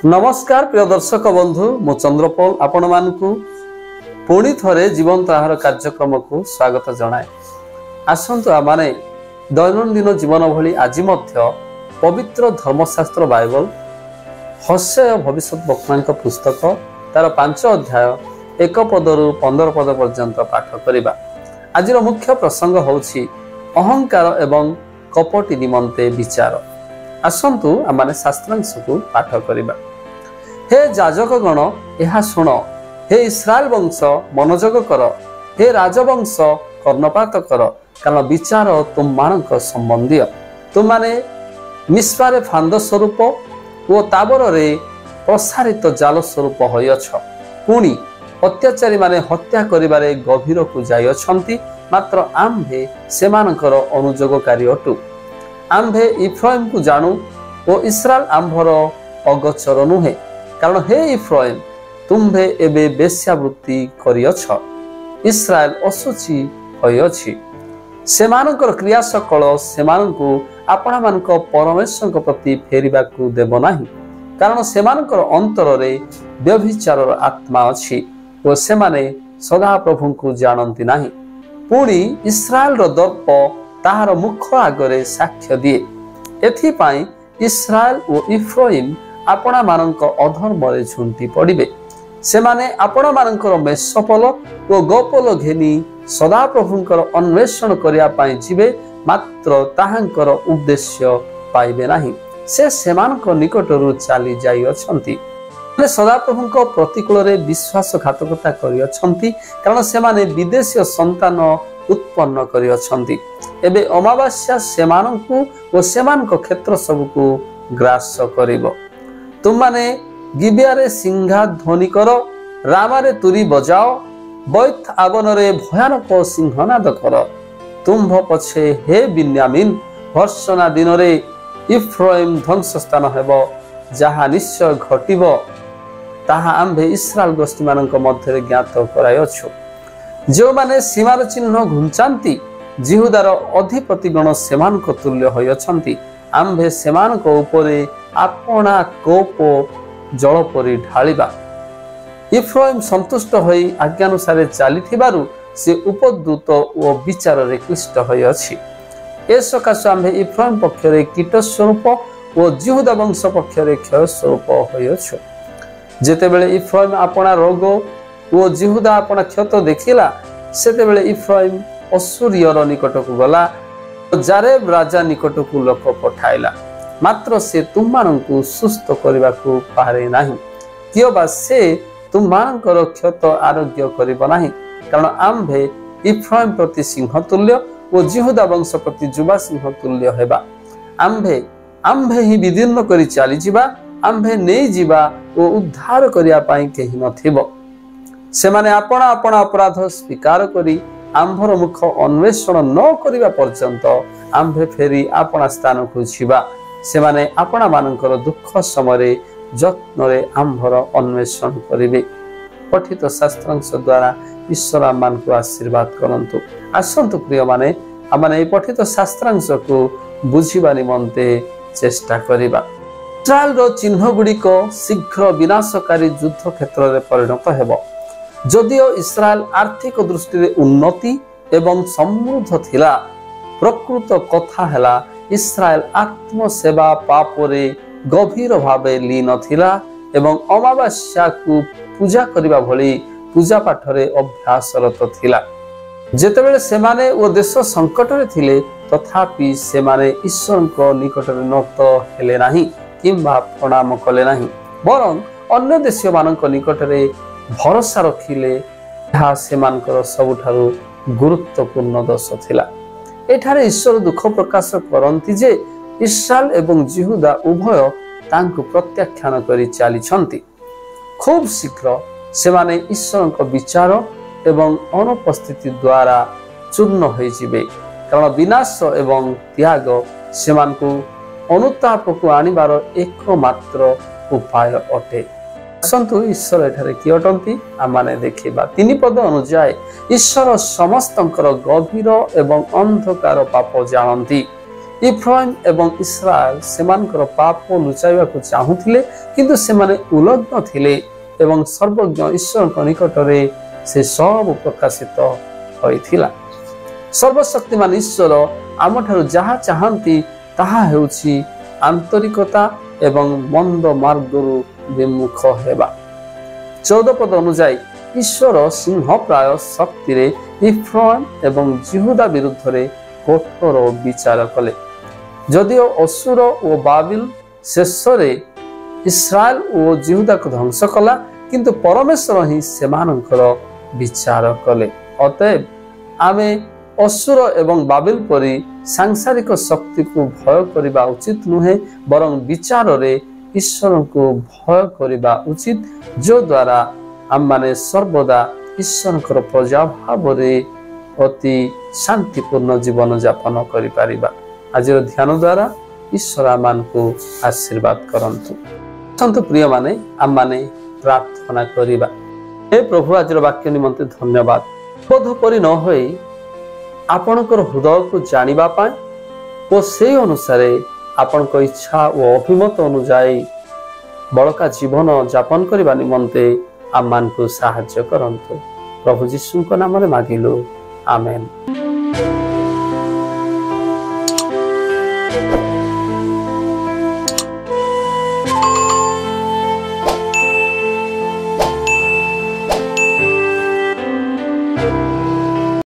नमस्कार प्रिय दर्शक बंधु मु चंद्रपाल आपण मानकु पुणी थरे जीवंत आहार कार्यक्रम को स्वागत जनाए। आसंतु आमाने दैनंदिन जीवन भली आज मध्य पवित्र धर्मशास्त्र बाइबल हस्य भविष्य वक्ता पुस्तक तार 5 अध्याय 1 पदरु 15 पद पर्यंत पाठ करिबा। आजिर मुख्य प्रसंग होछि अहंकार एवं कपटी निमंते विचार। आसंतु आमाने शास्त्रांश को पाठ करिबा। हे याजकगण यह शुण, हे इस्राएल वंश मनोजग कर, हे राजवंश कर्णपात कर, कारण विचार तुम मानक संबंधी। तुम माने मिस्पारे फांद स्वरूप ओ ताबर रे प्रसारित जाल स्वरूप होइछ। पुणी अत्याचारी माने हत्या करिबारे गभीर को जाय अछंती, मात्र आम्भे सेमानकर अनुजोगकारी अटु। आम्भे इफ्राइम को जानू ओ इस्राएल आम्भर अगोचर नुहे, कारण हे इफ्राइम तुम्भे एबे बेश्यावृत्ति करियछ, इस्राएल असुचि होइछि। सेमानकर क्रिया सकल सेमानकु आपणा मानक परमेश्वर प्रति फेरिबाकू देब नाही, कारण सेमानकर अंतर रे व्यभिचारर आत्मा अछि ओ सेमाने सदा प्रभु को जानती नाही। पुणी इस्राएल रो दर्प ताहार मुख आगरे साक्ष्य दिए। एथिपाई इस्राएल ओ इफ्राइम आपणा मानक अधर्म रे झुंटी पड़िबे। सेमाने आपणा मानकर मेषपल ओ गोपल घेनी सदा प्रभुंकर अन्वेषण करिया पाई जिबे, मात्र ताहांकर उद्देश्य पाइबे नाही। से सेमानक निकटरू चाली जाई अछंती। सदा प्रभुंक प्रतिकूल रे विश्वासघातकता करि अछंती, कारण सेमाने विदेशीय संतान उत्पन्न करि अछंती। एबे अमावास्या सेमानकु ओ सेमानक क्षेत्र सबकु ग्रास करिवो। तुम माने गिबियारे सिंहा ध्वनि कर, रामारे तुरी बजाओ, बैत आवनरे भयानक सिंहनाद कर। तुम्भ पछे हे बिन्यामीन भर्सना दिन रे इफ्राइम ध्वंस स्थान हेबो, जहा निश्चय घटिबो ताहा आम्भे इस्राएल गोष्ठी मानक मध्य ज्ञात करायछु। जो माने सीमार चिन्ह घुंचांती जिहुदार अधिपतिगण सेमानक तुल्य होय अछंती। आम्भे सेमानक उपरे आपणा कोप जल परि ढालिबा। इफ्राइम संतुष्ट होई आज्ञानुसारे चलीथिबारु से उपद्रुत ओ विचार रे क्लिष्ट होय अछि। ए सकाशे आम्भे इफ्राइम पक्षरे कीट स्वरूप ओ जिहुदा वंश पक्षरे क्षय स्वरूप होय अछि। जेतेबेले इफ्राइम आपणा रोग ओ जिहुदा आपणा क्षत देखिला, सेतेबेले इफ्राइम असूरियर निकट को गला, जारेब राजा निकट को लोक पठाइला, मात्र से तुममानंकु सुस्थ करिबाकू पारे नाही। कियोबा से तुममानंकर क्षत आरोग्य करिबो नाही, कारण आम्भे इफ्राइम प्रति सिंह तुल्य ओ जिहुदा वंश प्रति जुबा सिंह तुल्य हेबा। आम्भे ही विदीर्ण करि चाली जिबा, आम्भे नै जिबा ओ उद्धार करिया पाई केहि नथिबो। सेमाने आपणा आपणा अपराध स्वीकार करी आम्भर मुख अन्वेषण न करिबा पर्यंत आम्भे फेरी आपणा स्थान को छिबा। सेमाने आपणा मानकर दुख समय जत्न रे आम्भर अन्वेषण करिबे। पठित शास्त्रांश द्वारा ईश्वर आमान को आशीर्वाद करंतु। आसंतु प्रिय माने आमाने ए पठित शास्त्रांश को बुझिबा निमंते चेष्टा करिबा। इस्राएल रो चिन्ह गुड़िक शीघ्र विनाशकारी युद्ध क्षेत्र रे परिणत हेबो। जदिओ इस्राएल आर्थिक दृष्टि रे उन्नति एवं समृद्ध थिला, प्रकृत कथा हेला इस्राएल आत्मसेवा पापरे गभीर भावे लीन थिला एवं अमावास्या को पूजा करिबा भली पूजा पाठरे अभ्यासरत थिला। जेतेबेले सेमाने ओ देश संकट रे थिले, तथापि सेमाने ईश्वरक निकट रे नत हेले नाही किंबा प्रणाम कले नाही, बरं अन्य देशीय मानक निकट रे भरोसा रखिले। यह सेमानकर सबुठारु गुरुत्वपूर्ण दोष थिला। एठारे ईश्वर दुख प्रकाश करंती जे इस्राएल एवं जिहुदा उभय तांकु प्रत्याख्यान करी चाली छंती। खूब शीघ्र सेमाने ईश्वरक विचार एवं अनुपस्थिति द्वारा चूर्ण होई जिबे, कारण विनाश एवं त्याग सेमानकु अनुताप को आनिबार एकमात्र उपाय अटे। आसंतु ईश्वर एठारे कि अटंती आमाने देखिबा। 3 पद अनुसार ईश्वर समस्तंकर गभीर एवं अंधकार पाप जानती। इफ्राइम एवं इस्राएल सेमानकर पाप लुचाइबाकु चाहुथिले किंतु सेमाने उलग्न थिले एवं सर्वज्ञ ईश्वर निकटरे से सब प्रकाशित होइथिला। सर्वशक्तिमान ईश्वर आमठारु जहा चाहंती ताहा हेउछि आंतरिकता एवं मंद मार्गरु विमुख हेबा। 14 पद अनुसार ईश्वर सिंह प्राय शक्ति रे इफ्राइम एवं जिहुदा विरुद्ध रे कठोर विचार कले। जदिओ असुर और बाबिल शेष रे इस्राएल और जिहुदा को ध्वंस कला किंतु परमेश्वर ही सेमानकर विचार कले। अतएव आमे असुर एवं बाबिल परी सांसारिक शक्ति को भय करबा उचित नुहे बरं विचार रे ईश्वर को भय करबा उचित जो द्वारा आम माने सर्वदा ईश्वर प्रजा भाव रे अति शांतिपूर्ण जीवन यापन करि परिबा। आज ध्यान द्वारा ईश्वर आमान को आशीर्वाद करंतु। संत प्रिय माने आम माने प्रार्थना करिबा। हे प्रभु आज वाक्य निमंते धन्यवाद। बोध परि न होई आपणकर हृदय को जानिबा पाए और से अनुसार आपणक इच्छा और अभिमत अनुजाई बड़का जीवन यापन करबा निमंते आम मान को साहाय्य करंतु। प्रभु यीशु नाम रे मागिलु, आमेन।